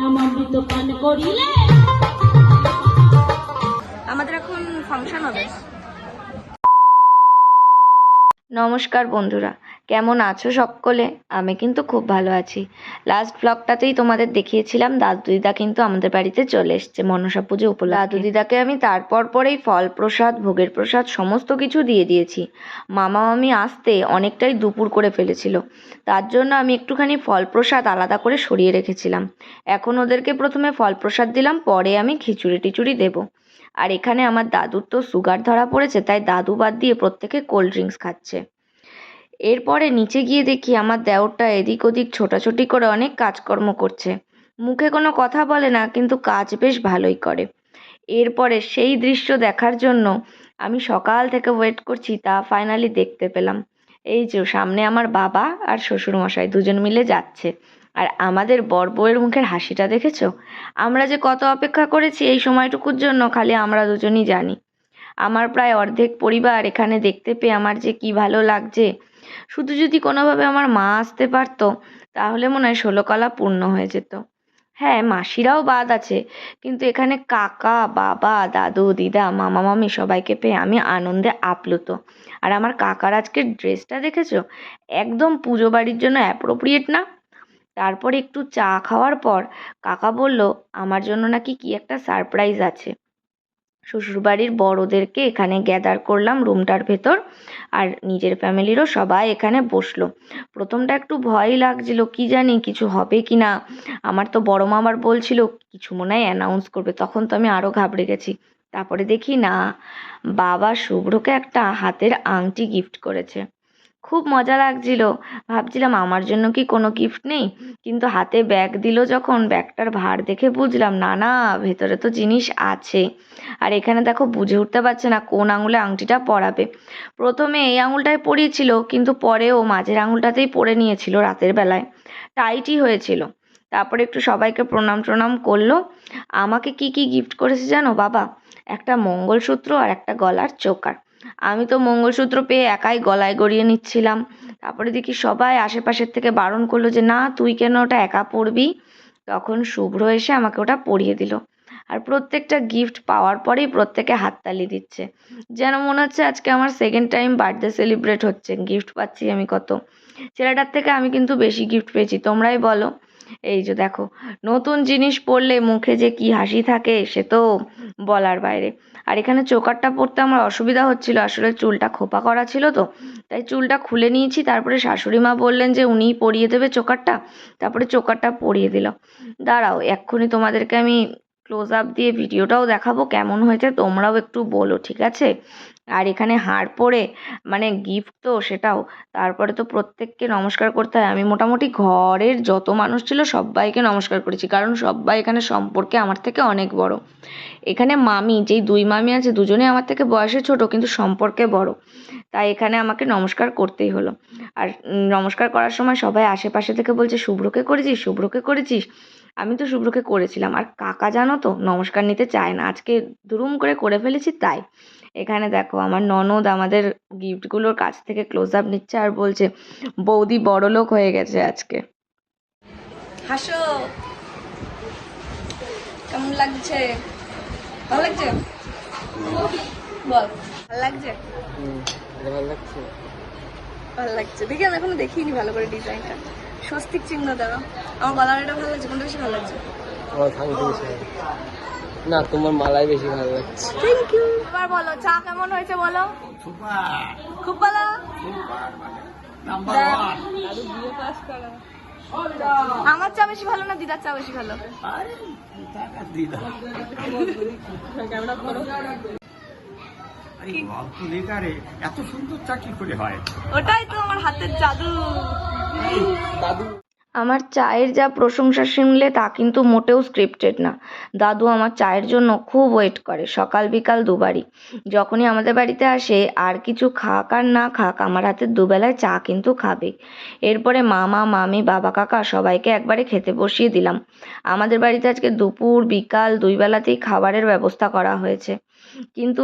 নামামৃত পান করিলে আমাদের এখন ফাংশন হবে। নমস্কার বন্ধুরা, কেমন আছো সকলে? আমি কিন্তু খুব ভালো আছি। লাস্ট ব্লগটাতেই তোমাদের দেখিয়েছিলাম দাদু দিদা কিন্তু আমাদের বাড়িতে চলে এসছে মনসা পুজো উপলক্ষে। দাদু দিদাকে আমি তারপর পরেই ফল প্রসাদ, ভোগের প্রসাদ সমস্ত কিছু দিয়ে দিয়েছি। মামা মামি আসতে অনেকটাই দুপুর করে ফেলেছিল, তার জন্য আমি একটুখানি ফল প্রসাদ আলাদা করে সরিয়ে রেখেছিলাম। এখন ওদেরকে প্রথমে ফল প্রসাদ দিলাম, পরে আমি খিচুড়ি টিচুড়ি দেবো। আর এখানে আমার দাদুর তো সুগার ধরা পড়েছে, তাই দাদু বাদ দিয়ে প্রত্যেকে কোল্ড ড্রিঙ্কস খাচ্ছে। এরপরে নিচে গিয়ে দেখি আমার দেওরটা এদিক ওদিক ছোটাছুটি করে অনেক কাজকর্ম করছে। মুখে কোনো কথা বলে না, কিন্তু কাজ বেশ ভালোই করে। এরপরে সেই দৃশ্য দেখার জন্য আমি সকাল থেকে ওয়েট করছি, তা ফাইনালি দেখতে পেলাম। এই যে সামনে আমার বাবা আর শ্বশুরমশাই দুজন মিলে যাচ্ছে। আর আমাদের বর বউয়ের মুখের হাসিটা দেখেছো? আমরা যে কত অপেক্ষা করেছি এই সময়টুকুর জন্য, খালি আমরা দুজনই জানি। আমার প্রায় অর্ধেক পরিবার এখানে দেখতে পেয়ে আমার যে কি ভালো লাগছে। শুধু যদি কোনোভাবে আমার মা আসতে পারতো, তাহলে মনে হয় 16 কলা পূর্ণ হয়ে যেত। হ্যাঁ, মাসিরাও বাদ আছে, কিন্তু এখানে কাকা, বাবা, দাদু, দিদা, মামা মামি সবাইকে পেয়ে আমি আনন্দে আপ্লুত। আর আমার কাকার আজকের ড্রেসটা দেখেছো? একদম পুজো বাড়ির জন্য অ্যাপ্রোপ্রিয়েট না? তারপরে একটু চা খাওয়ার পর কাকা বলল আমার জন্য নাকি কি একটা সারপ্রাইজ আছে। শ্বশুরবাড়ির বড়োদেরকে এখানে গ্যাদার করলাম রুমটার ভেতর, আর নিজের ফ্যামিলিরও সবাই এখানে বসলো। প্রথমটা একটু ভয়ই লাগছিল, কি জানি কিছু হবে কি না। আমার তো বড় মা আবার বলছিল কিছু মনে হয় অ্যানাউন্স করবে, তখন তো আমি আরও ঘাবড়ে গেছি। তারপরে দেখি না, বাবা শুভ্রকে একটা হাতের আংটি গিফট করেছে। খুব মজা লাগছিল। ভাবছিলাম আমার জন্য কি কোনো গিফট নেই, কিন্তু হাতে ব্যাগ দিল যখন, ব্যাগটার ভার দেখে বুঝলাম না না, ভেতরে তো জিনিস আছে। আর এখানে দেখো বুঝে উঠতে পারছে না কোন আঙুলে আংটিটা পরাবে। প্রথমে এই আঙুলটায় পরিয়েছিল, কিন্তু পরে ও মাঝের আঙুলটাতেই পরে নিয়েছিল রাতের বেলায়। টাইটই হয়েছিল। তারপরে একটু সবাইকে প্রণাম টনাম করলো। আমাকে কি কি গিফট করেছে জানো বাবা? একটা মঙ্গলসূত্র আর একটা গলার চোকার। আমি তো মঙ্গলসূত্র পেয়ে একাই গলায় গড়িয়ে নিচ্ছিলাম। তারপরে দেখি সবাই আশেপাশের থেকে বারণ করলো যে না, তুই কেন ওটা একা পরবি। তখন শুভ্র এসে আমাকে ওটা পরিয়ে দিল। আর প্রত্যেকটা গিফট পাওয়ার পরেই প্রত্যেকে হাততালি দিচ্ছে, যেন মনে হচ্ছে আজকে আমার সেকেন্ড টাইম বার্থডে সেলিব্রেট হচ্ছে। গিফট পাচ্ছি আমি কত। ছেলেটার থেকে আমি কিন্তু বেশি গিফট পেয়েছি, তোমরাই বলো। এই যে দেখো, নতুন জিনিস পরলে মুখে যে কি হাসি থাকে সে তো বলার বাইরে। আর এখানে চোকারটা পরতে আমার অসুবিধা হচ্ছিল, আসলে চুলটা খোপা করা ছিল তো, তাই চুলটা খুলে নিয়েছি। তারপরে শাশুড়ি মা বললেন যে উনিই পরিয়ে দেবে চোকারটা। তারপরে চোকারটা পরিয়ে দিল। দাঁড়াও, এক্ষুনি তোমাদেরকে আমি ক্লোজ আপ দিয়ে ভিডিওটাও দেখাবো কেমন হয়েছে, তোমরাও একটু বলো, ঠিক আছে? আর এখানে হাড় পরে মানে গিফট তো সেটাও। তারপরে তো প্রত্যেককে নমস্কার করতে হয়। আমি মোটামুটি ঘরের যত মানুষ ছিল সবাইকে নমস্কার করেছি, কারণ সবাই এখানে সম্পর্কে আমার থেকে অনেক বড়। এখানে মামি, যেই দুই মামি আছে দুজনেই আমার থেকে বয়সে ছোট, কিন্তু সম্পর্কে বড়। তাই এখানে আমাকে নমস্কার করতেই হলো। আর নমস্কার করার সময় সবাই আশেপাশে থেকে বলছে শুভ্রকে করেছিস, শুভ্রকে করেছিস। আমি তো শুভ্রকে করেছিলাম। আর কাকা জানো তো নমস্কার নিতে চায় না, আজকে দুরুম করে ফেলেছি তাই। এখানে দেখো আমার ননদ আমাদের গিফটগুলোর কাছ থেকে ক্লোজ আপ নিচ্ছে আর বলছে বৌদি বড়লোক হয়ে গেছে আজকে। হাসো, কেমন লাগছে? ভালো লাগছে? বল, ভালো লাগছে? ভালো লাগছে। ভালো লাগছে দেখি, আমি এখনো দেখিনি ভালো করে ডিজাইনটা। স্বস্তিক চিহ্ন দেওয়া। আমার গলার এটা ভালো লাগছে, কোনটা বেশি ভালো লাগছে? আমার থাংটি বেশি ভালো লাগছে। না, তোমার মালাই বেশি ভালো লাগছে। Thank you. এবার বলো চা কেমন হয়েছে বলো। খুব ভালো। আমার চা বেশি ভালো না দিদার চা বেশি ভালো? এত সুন্দর চা কি করে হয়? ওটাই তো আমার হাতের জাদু। দাদু আমার চায়ের যা প্রশংসা শুনলে তা কিন্তু মোটেও স্ক্রিপ্টেড না। দাদু আমার চায়ের জন্য খুব ওয়েট করে, সকাল বিকাল দুবারই। যখনই আমাদের বাড়িতে আসে আর কিছু খাক আর না খাক, আমার হাতের দুবেলায় চা কিন্তু খাবে। এরপরে মামা মামি বাবা কাকা সবাইকে একবারে খেতে বসিয়ে দিলাম। আমাদের বাড়িতে আজকে দুপুর বিকাল দুই বেলাতেই খাবারের ব্যবস্থা করা হয়েছে, কিন্তু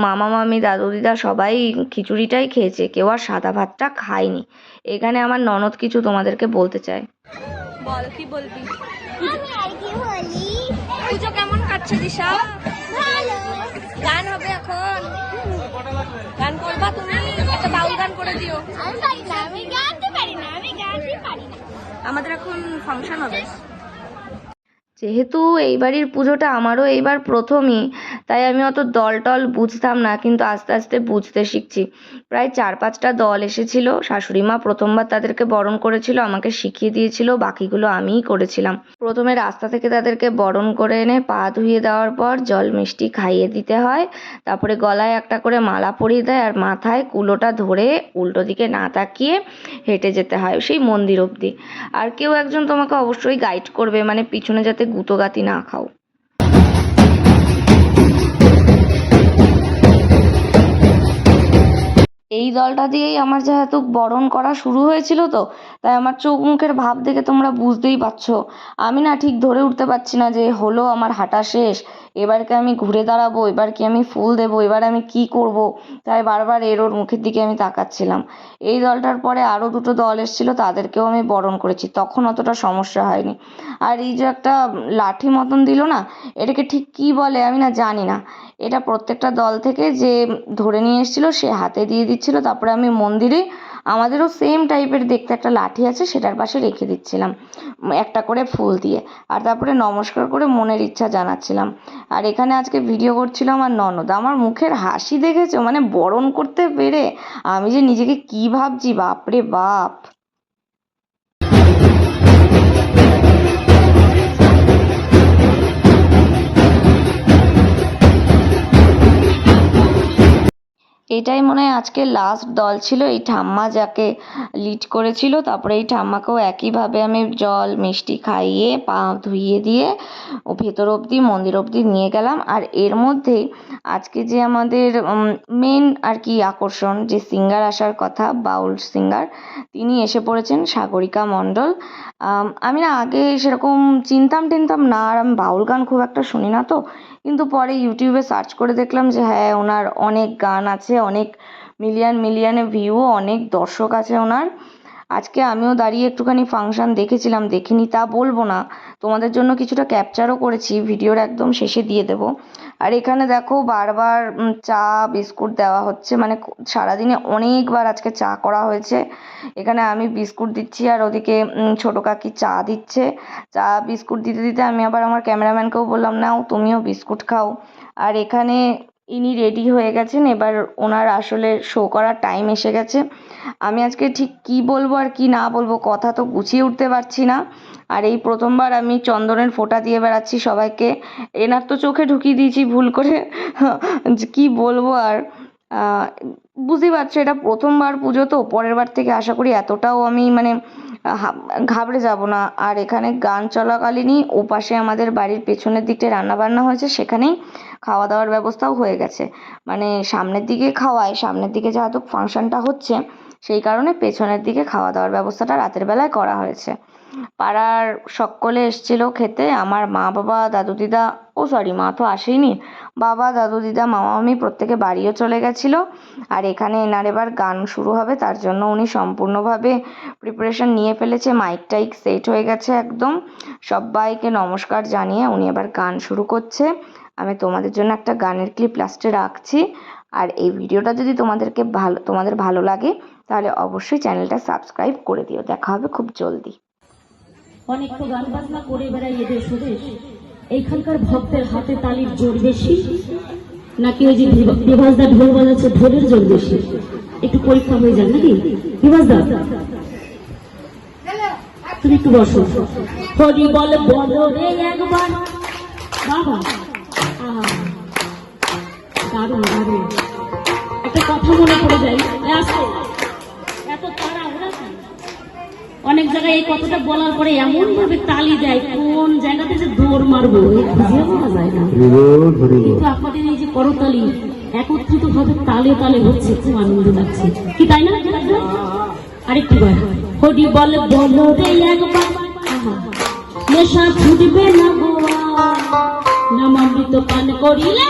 মামা মামি দাদু দিদা সবাই খিচুড়িটাই খেয়েছে, কেউ আর সাদা ভাতটা খায়নি। এখানে আমার ননদ কিছু তোমাদেরকে বলতে চায়। বল, কি বলবি? আমি আর কি বলি? পুজো কেমন কাটছে দিশা? ভালো। গান হবে এখন, গান করবা তুমি? একটা বাউল গান করে দিও। আমি পারি না, আমি গাইতে পারি না, আমি গাইতে পারি না। আমাদের এখন ফাংশন হবে। যেহেতু এই বাড়ির পুজোটা আমারও এইবার প্রথমই, তাই আমি অত দল টল বুঝতাম না, কিন্তু আস্তে আস্তে বুঝতে শিখছি। প্রায় 4-5টা দল এসেছিল, শাশুড়ি মা প্রথমবার তাদেরকে বরণ করেছিল, আমাকে শিখিয়ে দিয়েছিল, বাকিগুলো আমিই করেছিলাম। প্রথমে রাস্তা থেকে তাদেরকে বরণ করে এনে পা ধুইয়ে দেওয়ার পর জল মিষ্টি খাইয়ে দিতে হয়, তারপরে গলায় একটা করে মালা পরিয়ে দেয়, আর মাথায় কুলোটা ধরে উল্টো দিকে না তাকিয়ে হেঁটে যেতে হয় সেই মন্দির অবধি। আর কেউ একজন তোমাকে অবশ্যই গাইড করবে, মানে পিছনে যাতে গুঁতোগাতি না খাও। এই দলটা দিয়েই আমার যেহেতু বরণ করা শুরু হয়েছিল, তো তাই আমার চোখ মুখের ভাব দেখে তোমরা বুঝতেই পারছো আমি না ঠিক ধরে উঠতে পারছি না যে হলো আমার হাঁটা শেষ, এবার কি আমি ঘুরে দাঁড়াবো, এবার কি আমি ফুল দেবো, এবার আমি কি করব। তাই বারবার ওর মুখের দিকে আমি তাকাচ্ছিলাম। এই দলটার পরে আরও 2টো দল এসেছিলো, তাদেরকেও আমি বরণ করেছি, তখন অতটা সমস্যা হয়নি। আর এই যে একটা লাঠি মতন দিল না, এটাকে ঠিক কী বলে আমি না জানি না। এটা প্রত্যেকটা দল থেকে যে ধরে নিয়ে এসেছিলো সে হাতে দিয়ে দিচ্ছিলো, তারপরে আমি মন্দিরে আমাদেরও সেম টাইপের দেখতে একটা লাঠি আছে সেটার পাশে রেখে দিচ্ছিলাম একটা করে ফুল দিয়ে, আর তারপরে নমস্কার করে মনের ইচ্ছা জানাচ্ছিলাম। আর এখানে আজকে ভিডিও করছিলাম আমার ননদ, আমার মুখের হাসি দেখেছো, মানে বরণ করতে পেরে আমি যে নিজেকে কি ভাবছি, বাপরে বাপ। এটাই মনে হয় আজকে লাস্ট দল ছিল, এই ঠাম্মা যাকে লিড করেছিল। তারপরে এই ঠাম্মাকেও একইভাবে আমি জল মিষ্টি খাইয়ে পা ধুইয়ে দিয়ে ও ভেতর অবধি মন্দির অবধি নিয়ে গেলাম। আর এর মধ্যেই আজকে যে আমাদের মেন আর কি আকর্ষণ, যে সিঙ্গার আসার কথা, বাউল সিঙ্গার, তিনি এসে পড়েছেন, সাগরিকা মণ্ডল। আমি না আগে সেরকম চিনতাম না, আর আমি বাউল গান খুব একটা শুনি না, তো কিন্তু পরে ইউটিউবে সার্চ করে দেখলাম যে হ্যাঁ ওনার অনেক গান আছে, অনেক মিলিয়নে ভিউ, অনেক দর্শক আছে ওনার। আজকে আমিও দাঁড়িয়ে একটুখানি ফাংশন দেখেছিলাম, দেখিনি তা বলবো না, তোমাদের জন্য কিছুটা ক্যাপচারও করেছি, ভিডিওর একদম শেষে দিয়ে দেবো। আর এখানে দেখো বারবার চা বিস্কুট দেওয়া হচ্ছে, মানে সারাদিনে অনেকবার আজকে চা করা হয়েছে। এখানে আমি বিস্কুট দিচ্ছি আর ওদিকে ছোটো কাকি চা দিচ্ছে। চা বিস্কুট দিতে দিতে আমি আবার আমার ক্যামেরাম্যানকেও বললাম, নাও তুমিও বিস্কুট খাও। আর এখানে ইনি রেডি হয়ে গেছেন, এবার ওনার আসলে শো করার টাইম এসে গেছে। আমি আজকে ঠিক কি বলবো আর কি না বলবো, কথা তো গুছিয়ে উঠতে পারছি না। আর এই প্রথমবার আমি চন্দনের ফোঁটা দিয়ে বেড়াচ্ছি সবাইকে, এনার তো চোখে ঢুকিয়ে দিয়েছি ভুল করে, কি বলবো আর। বুঝতেই পারছো এটা প্রথমবার পুজো, তো পরের বার থেকে আশা করি এতটাও আমি মানে ঘাবড়ে যাব না। আর এখানে গান চলাকালীনই ওপাশে আমাদের বাড়ির পেছনের দিকটায় রান্নাবান্না হয়েছে, সেখানেই খাওয়া দাওয়ার ব্যবস্থাও হয়ে গেছে। মানে সামনের দিকে খাওয়ায়, সামনের দিকে যেহেতু ফাংশনটা হচ্ছে সেই কারণে পেছনের দিকে খাওয়া দাওয়ার ব্যবস্থাটা রাতের বেলায় করা হয়েছে। পাড়ার সকলে এসেছিল খেতে, আমার মা বাবা দাদু দিদা, মা তো আসেনি, বাবা দাদু দিদা মামা মামি প্রত্যেকে বাড়িও চলে গেছিলো। আর এখানে এনার এবার গান শুরু হবে, তার জন্য উনি সম্পূর্ণভাবে প্রিপারেশন নিয়ে ফেলেছে, মাইক টাইক সেট হয়ে গেছে একদম। সবাইকে নমস্কার জানিয়ে উনি এবার গান শুরু করছে। আমি তোমাদের জন্য একটা গানের ক্লিপ লাস্টে রাখছি। আর এই ভিডিওটা যদি তোমাদের ভালো লাগে তাহলে অবশ্যই চ্যানেলটা সাবস্ক্রাইব করে দিও। দেখা হবে খুব জলদি। অনেক তো গান বাজনা করে বেড়াই এদের স্বদেশ, এইখানকার ভক্তের হাতে তালির জোর বেশি নাকি ওই যে বিভাসদা ঢোল বাজাচ্ছে ঢোলের জোর বেশি? একটু পরীক্ষা হয়ে যান নাকি? বিভাসদা তুমি একটু বসো। হরি বল বলো রে একবার, বাবা দারুণ দারুণ একটা কথা মনে পড়ে যায়, আসো এত তারা ওরা অনেক জায়গায় এই কথাটা বলার পরে এমন ভাবে তালি দেয়, কোন জায়গাতে যে দৌড় মারবো খুঁজে পাওয়া যায় না। কিন্তু আপনাদের এই যে করতালি একত্রিত ভাবে তালে তালে হচ্ছে, খুব আনন্দ লাগছে কি, তাই না? আরেকটু বার হরি বল বলো রে একবার, নেশা ছুটবে না গোয়া, নামামৃত পান করিলে